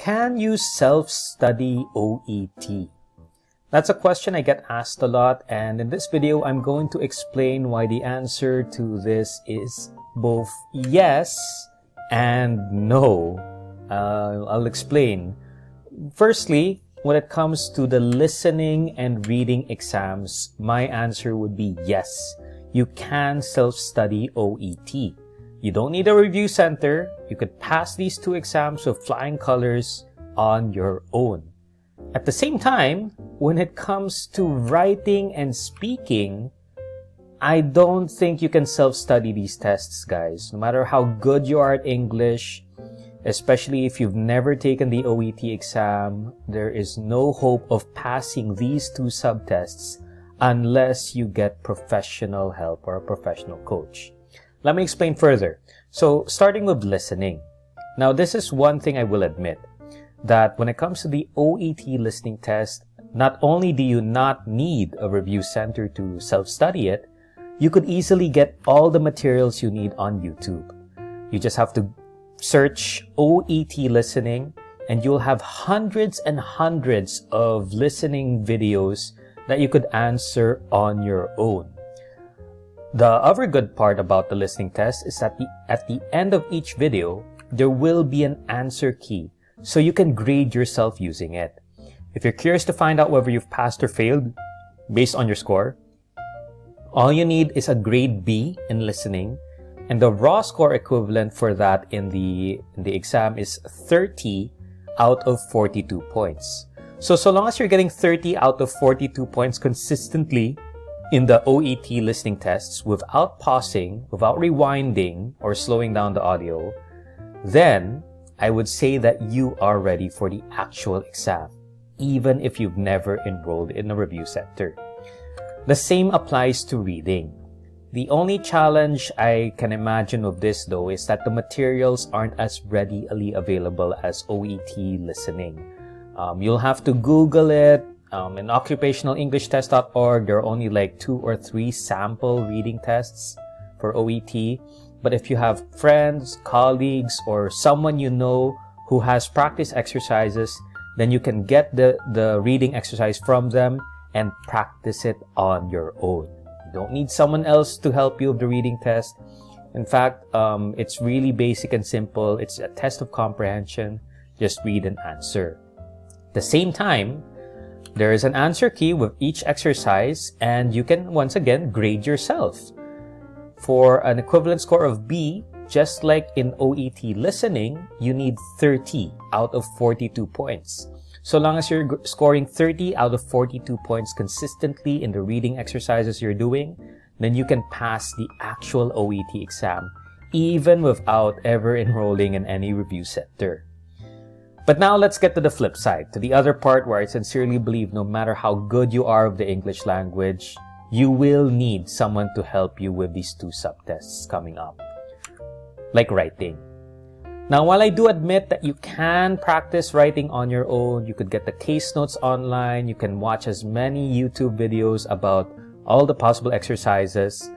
Can you self-study OET? That's a question I get asked a lot, and in this video, I'm going to explain why the answer to this is both yes and no. I'll explain. Firstly, when it comes to the listening and reading exams, my answer would be yes. You can self-study OET. You don't need a review center. You could pass these two exams with flying colors on your own. At the same time, when it comes to writing and speaking, I don't think you can self-study these tests, guys. No matter how good you are at English, especially if you've never taken the OET exam, there is no hope of passing these two subtests unless you get professional help or a professional coach. Let me explain further. So, starting with listening. Now, this is one thing I will admit, that when it comes to the OET listening test, not only do you not need a review center to self-study it, you could easily get all the materials you need on YouTube. You just have to search OET listening, and you'll have hundreds and hundreds of listening videos that you could answer on your own. The other good part about the listening test is that at the end of each video, there will be an answer key, so you can grade yourself using it. If you're curious to find out whether you've passed or failed based on your score, all you need is a grade B in listening, and the raw score equivalent for that in the exam is 30 out of 42 points. So long as you're getting 30 out of 42 points consistently in the OET listening tests without pausing, without rewinding or slowing down the audio, then I would say that you are ready for the actual exam, even if you've never enrolled in a review center. The same applies to reading. The only challenge I can imagine of this, though, is that the materials aren't as readily available as OET listening. You'll have to Google it. In occupationalenglishTest.org, there are only like 2 or 3 sample reading tests for OET. But if you have friends, colleagues, or someone you know who has practice exercises, then you can get the reading exercise from them and practice it on your own. You don't need someone else to help you with the reading test. In fact, it's really basic and simple. It's a test of comprehension. Just read and answer. At the same time, there is an answer key with each exercise, and you can once again grade yourself. For an equivalent score of B, just like in OET listening, you need 30 out of 42 points. So long as you're scoring 30 out of 42 points consistently in the reading exercises you're doing, then you can pass the actual OET exam, even without ever enrolling in any review center. But now let's get to the flip side, to the other part where I sincerely believe no matter how good you are with the English language, you will need someone to help you with these two subtests coming up, like writing. Now, while I do admit that you can practice writing on your own, you could get the case notes online, you can watch as many YouTube videos about all the possible exercises,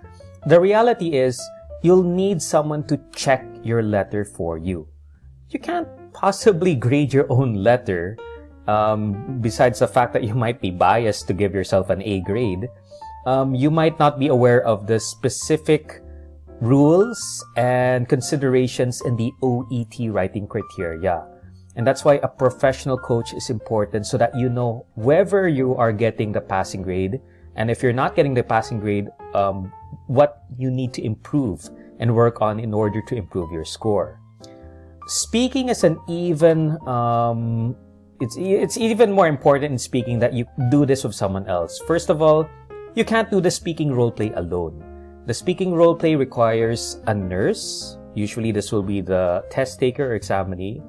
the reality is you'll need someone to check your letter for you. You can't possibly grade your own letter, besides the fact that you might be biased to give yourself an A grade. You might not be aware of the specific rules and considerations in the OET writing criteria. And that's why a professional coach is important, so that you know whether you are getting the passing grade, and if you're not getting the passing grade, what you need to improve and work on in order to improve your score. Speaking is an even, it's even more important in speaking that you do this with someone else. First of all, you can't do the speaking role play alone. The speaking role play requires a nurse, usually this will be the test taker or examinee,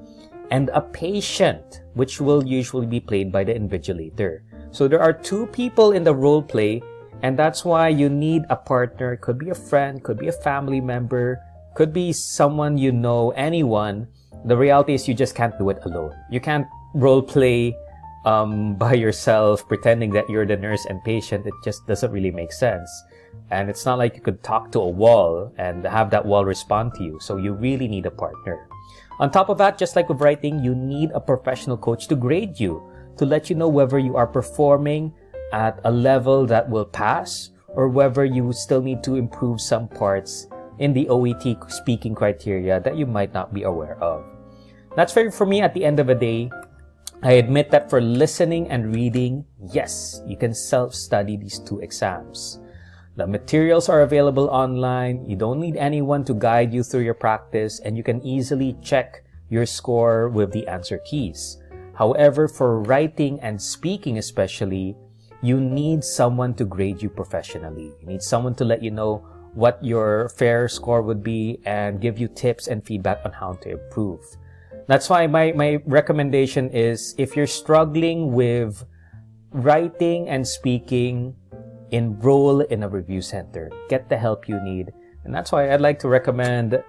and a patient, which will usually be played by the invigilator. So there are 2 people in the role play, and that's why you need a partner. Could be a friend, could be a family member, could be someone you know, anyone. The reality is you just can't do it alone. You can't role play by yourself, pretending that you're the nurse and patient. It just doesn't really make sense. And it's not like you could talk to a wall and have that wall respond to you. So you really need a partner. On top of that, just like with writing, you need a professional coach to grade you, to let you know whether you are performing at a level that will pass or whether you still need to improve some parts in the OET speaking criteria that you might not be aware of. That's fair for me. At the end of the day, I admit that for listening and reading, yes, you can self-study these 2 exams. The materials are available online. You don't need anyone to guide you through your practice, and you can easily check your score with the answer keys. However, for writing and speaking especially, you need someone to grade you professionally. You need someone to let you know what your fair score would be and give you tips and feedback on how to improve. That's why my recommendation is, if you're struggling with writing and speaking, enroll in a review center. Get the help you need. And that's why I'd like to recommend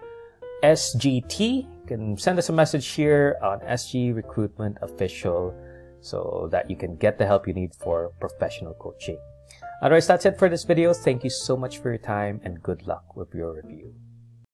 SGT. You can send us a message here on SG Recruitment Official so that you can get the help you need for professional coaching. Otherwise, that's it for this video. Thank you so much for your time and good luck with your review.